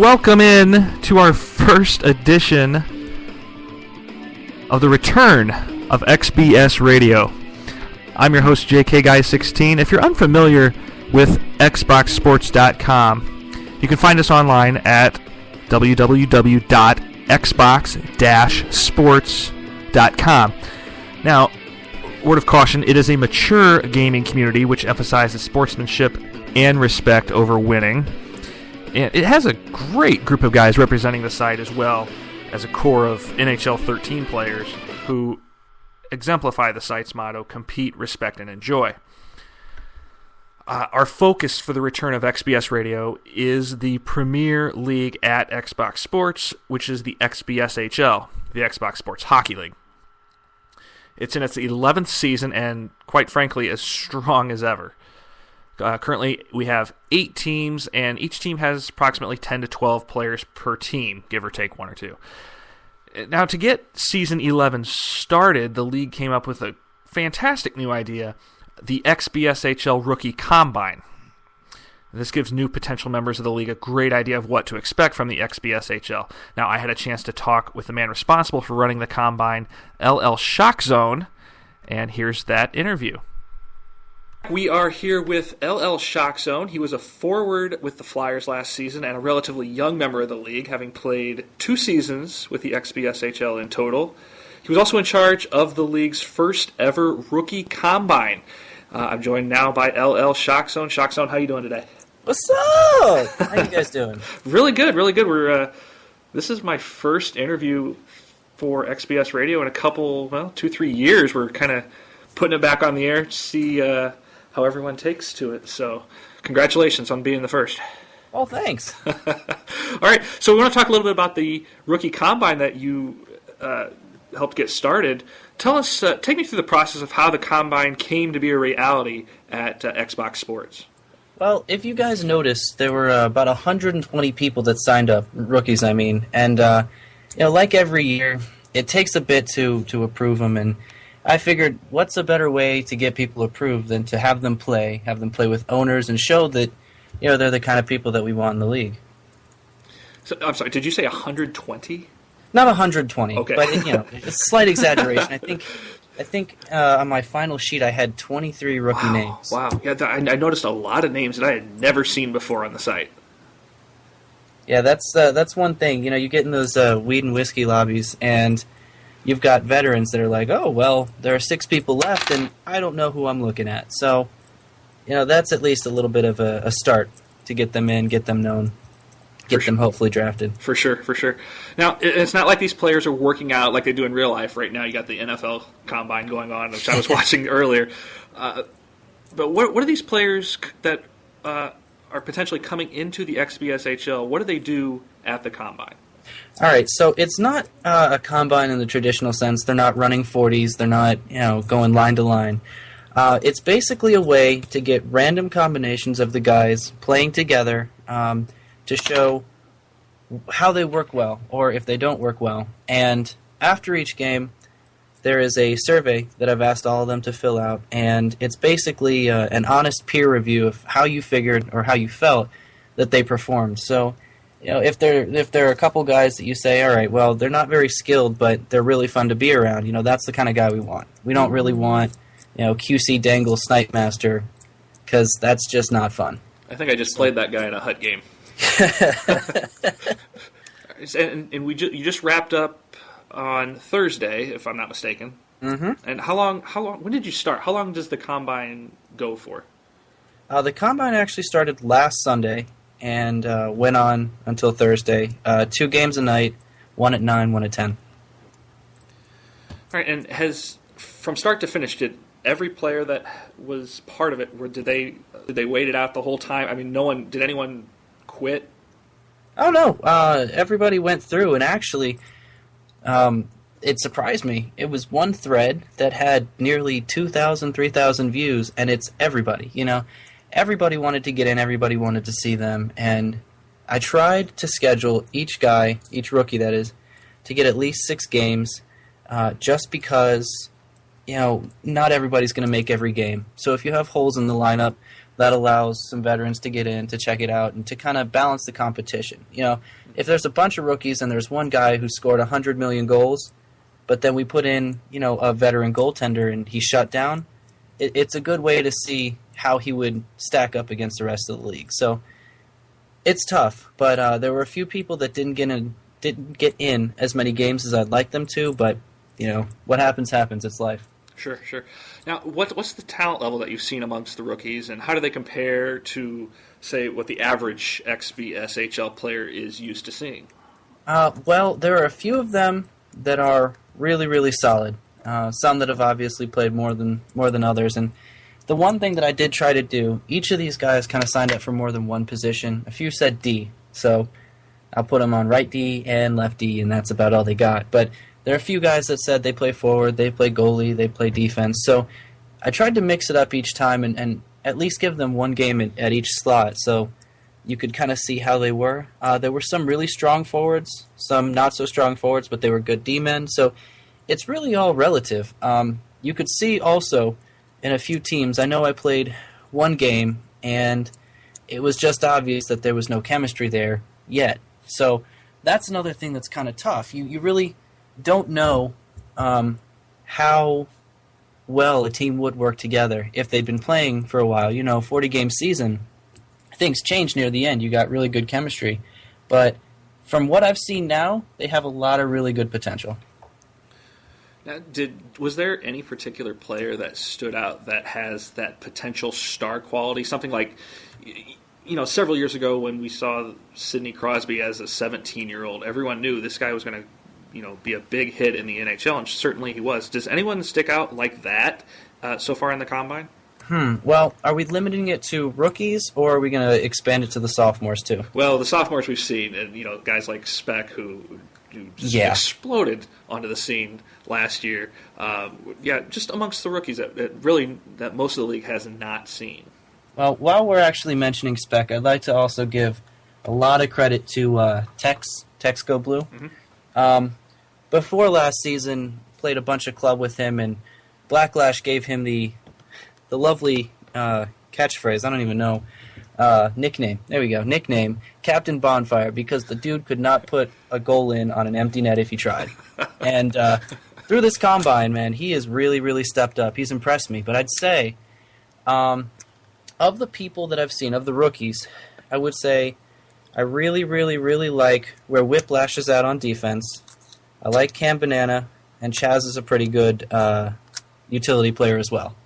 Welcome in to our first edition of the return of XBS Radio. I'm your host, JK Guy 16. If you're unfamiliar with xboxsports.com, you can find us online at www.xbox-sports.com. Now, word of caution, it is a mature gaming community which emphasizes sportsmanship and respect over winning. And it has a great group of guys representing the site as well as a core of NHL 13 players who exemplify the site's motto, compete, respect, and enjoy. Our focus for the return of XBS Radio is the Premier League at Xbox Sports, which is the XBSHL, the Xbox Sports Hockey League. It's in its 11th season and, quite frankly, as strong as ever. Currently, we have 8 teams, and each team has approximately 10 to 12 players per team, give or take one or two. Now, to get Season 11 started, the league came up with a fantastic new idea, the XBSHL Rookie Combine. This gives new potential members of the league a great idea of what to expect from the XBSHL. Now, I had a chance to talk with the man responsible for running the Combine, LL Shockzone, and here's that interview. We are here with LL Shockzone. He was a forward with the Flyers last season and a relatively young member of the league, having played 2 seasons with the XBSHL in total. He was also in charge of the league's first ever rookie combine. I'm joined now by LL Shockzone. Shockzone, how you doing today? What's up? How you guys doing? Really good, really good. This is my first interview for XBS Radio in a couple, 2-3 years. We're kind of putting it back on the air to see how everyone takes to it. So, congratulations on being the first. Oh, thanks. All right, so we want to talk a little bit about the rookie combine that you helped get started. Tell us, take me through the process of how the combine came to be a reality at Xbox Sports. Well, if you guys noticed, there were about 120 people that signed up, rookies, I mean, and like every year, it takes a bit to approve them, and I figured, what's a better way to get people approved than to have them play with owners and show that, they're the kind of people that we want in the league. So, I'm sorry, did you say 120? Not 120, okay. But it's a slight exaggeration. I think on my final sheet I had 23 rookie names. Wow, yeah, I noticed a lot of names that I had never seen before on the site. Yeah, that's one thing. You get in those weed and whiskey lobbies, and you've got veterans that are like, oh, well, there are 6 people left, and I don't know who I'm looking at. So, that's at least a little bit of a start to get them in, get them known, get them hopefully drafted. For sure. Now, it's not like these players are working out like they do in real life right now. You got the NFL Combine going on, which I was watching earlier. But what are these players that are potentially coming into the XBSHL? What do they do at the Combine? All right, so it's not a combine in the traditional sense. They're not running 40s. They're not, going line to line. It's basically a way to get random combinations of the guys playing together to show how they work well or if they don't work well. And after each game, there is a survey that I've asked all of them to fill out, and it's basically an honest peer review of how you figured or how you felt that they performed. So, if there are a couple guys that you say, all right, well, they're not very skilled, but they're really fun to be around, that's the kind of guy we want. We don't really want, QC Dangle Snipe Master, because that's just not fun. I think I just played that guy in a hut game. and you just wrapped up on Thursday, if I'm not mistaken. Mm-hmm. And how long? When did you start? How long does the Combine go for? The Combine actually started last Sunday and went on until Thursday. 2 games a night, 1 at 9, 1 at 10. All right, and from start to finish, did every player that was part of it, did they wait it out the whole time? I mean, did anyone quit? Oh, no. Everybody went through, and actually, it surprised me. It was one thread that had nearly 2,000, 3,000 views, and it's everybody, Everybody wanted to get in, everybody wanted to see them, and I tried to schedule each guy, each rookie that is, to get at least 6 games, just because, not everybody's going to make every game. So if you have holes in the lineup, that allows some veterans to get in, to check it out, and to kind of balance the competition. If there's a bunch of rookies and there's one guy who scored 100 million goals, but then we put in, a veteran goaltender and he's shut down, it's a good way to see how he would stack up against the rest of the league. So it's tough, but there were a few people that didn't get in as many games as I'd like them to, but, what happens, it's life. Sure. Now, what's the talent level that you've seen amongst the rookies, and how do they compare to, say, what the average XBSHL player is used to seeing? Well, there are a few of them that are really, really solid. Some that have obviously played more than others. And the one thing that I did try to do, each of these guys kind of signed up for more than one position. A few said D, so I'll put them on right D and left D, and that's about all they got. But there are a few guys that said they play forward, they play goalie, they play defense. So I tried to mix it up each time and at least give them one game at each slot so you could kind of see how they were. There were some really strong forwards, some not so strong forwards, but they were good D-men. So it's really all relative. You could see also in a few teams, I know I played one game, and it was just obvious that there was no chemistry there yet. So that's another thing that's kind of tough. You really don't know how well a team would work together if they'd been playing for a while. 40-game season, things change near the end. You got really good chemistry. But from what I've seen now, they have a lot of really good potential. Now, was there any particular player that stood out that has that potential star quality? Something like, several years ago when we saw Sidney Crosby as a 17-year-old, everyone knew this guy was going to be a big hit in the NHL, and certainly he was. Does anyone stick out like that so far in the Combine? Well, are we limiting it to rookies, or are we going to expand it to the sophomores too? Well, the sophomores we've seen, and guys like Speck who just exploded onto the scene last year. Just amongst the rookies that most of the league has not seen. Well, while we're actually mentioning Speck, I'd like to also give a lot of credit to Tex Go Blue. Mm-hmm. Before last season, played a bunch of club with him, and Blacklash gave him the lovely catchphrase, I don't even know, nickname. There we go, nickname, Captain Bonfire, because the dude could not put a goal in on an empty net if he tried. And through this Combine, man, he has really, really stepped up. He's impressed me. But I'd say, of the people that I've seen, of the rookies, I would say I really, really, really like where Whiplash is at on defense. I like Cam Banana, and Chaz is a pretty good utility player as well.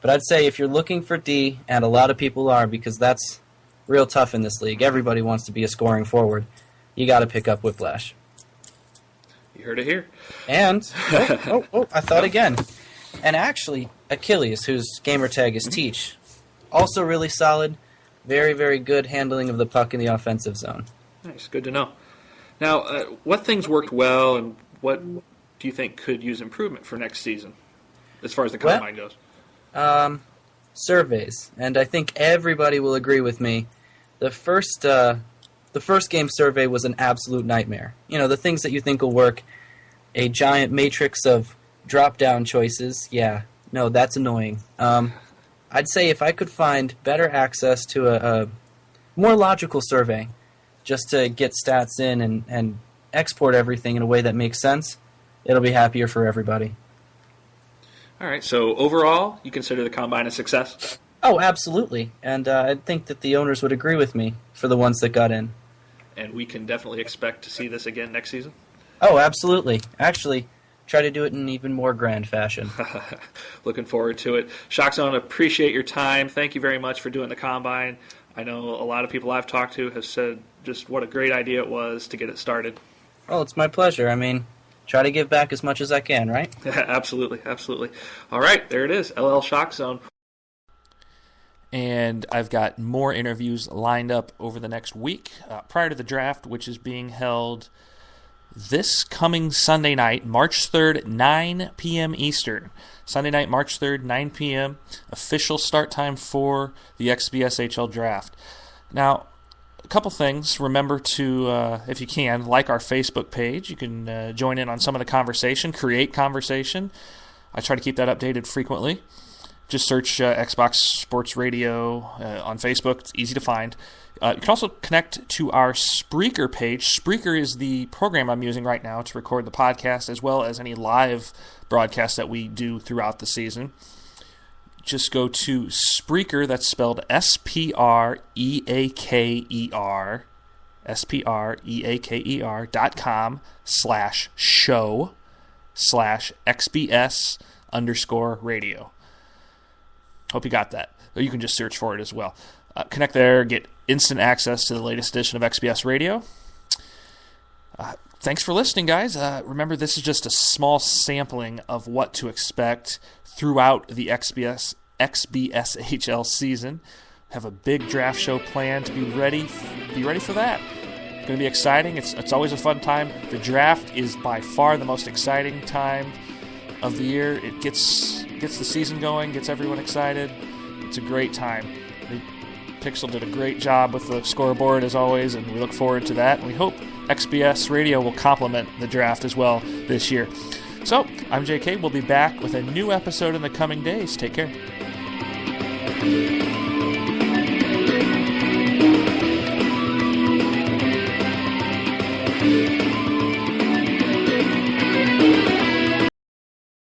But I'd say if you're looking for D, and a lot of people are, because that's real tough in this league, everybody wants to be a scoring forward, you got to pick up Whiplash. You heard it here. And, I thought again. And actually, Achilles, whose gamer tag is Teach, also really solid, very, very good handling of the puck in the offensive zone. Nice, good to know. Now, what things worked well, and what do you think could use improvement for next season, as far as the Combine goes? Surveys, and I think everybody will agree with me. The first game survey was an absolute nightmare. The things that you think will work, a giant matrix of drop-down choices. Yeah, no, that's annoying. I'd say if I could find better access to a more logical survey, just to get stats in and export everything in a way that makes sense, it'll be happier for everybody. All right, so overall, you consider the Combine a success? Oh, absolutely. And I think that the owners would agree with me for the ones that got in. And we can definitely expect to see this again next season? Oh, absolutely. Actually, try to do it in even more grand fashion. Looking forward to it. Shockzone, appreciate your time. Thank you very much for doing the Combine. I know a lot of people I've talked to have said just what a great idea it was to get it started. Well, it's my pleasure. I mean, try to give back as much as I can, right? Absolutely, absolutely. All right, there it is, LL Shockzone. And I've got more interviews lined up over the next week prior to the draft, which is being held this coming Sunday night, March 3rd, 9 p.m. Eastern. Sunday night, March 3rd, 9 p.m., official start time for the XBSHL draft. Now, a couple things. Remember to, if you can, like our Facebook page. You can join in on some of the conversation, create conversation. I try to keep that updated frequently. Just search Xbox Sports Radio on Facebook. It's easy to find. You can also connect to our Spreaker page. Spreaker is the program I'm using right now to record the podcast, as well as any live broadcasts that we do throughout the season. Just go to Spreaker, that's spelled Spreaker, SPREAKER.com/show/XBS_radio. Hope you got that. Or you can just search for it as well. Connect there, get instant access to the latest edition of XBS Radio. Thanks for listening, guys. Remember, this is just a small sampling of what to expect throughout the XBSHL season. Have a big draft show planned to be ready for that. It's going to be exciting. It's always a fun time. The draft is by far the most exciting time of the year. It gets the season going, gets everyone excited. It's a great time. Pixel did a great job with the scoreboard as always, and we look forward to that. And we hope XBS Radio will complement the draft as well this year. So, I'm JK. We'll be back with a new episode in the coming days. Take care.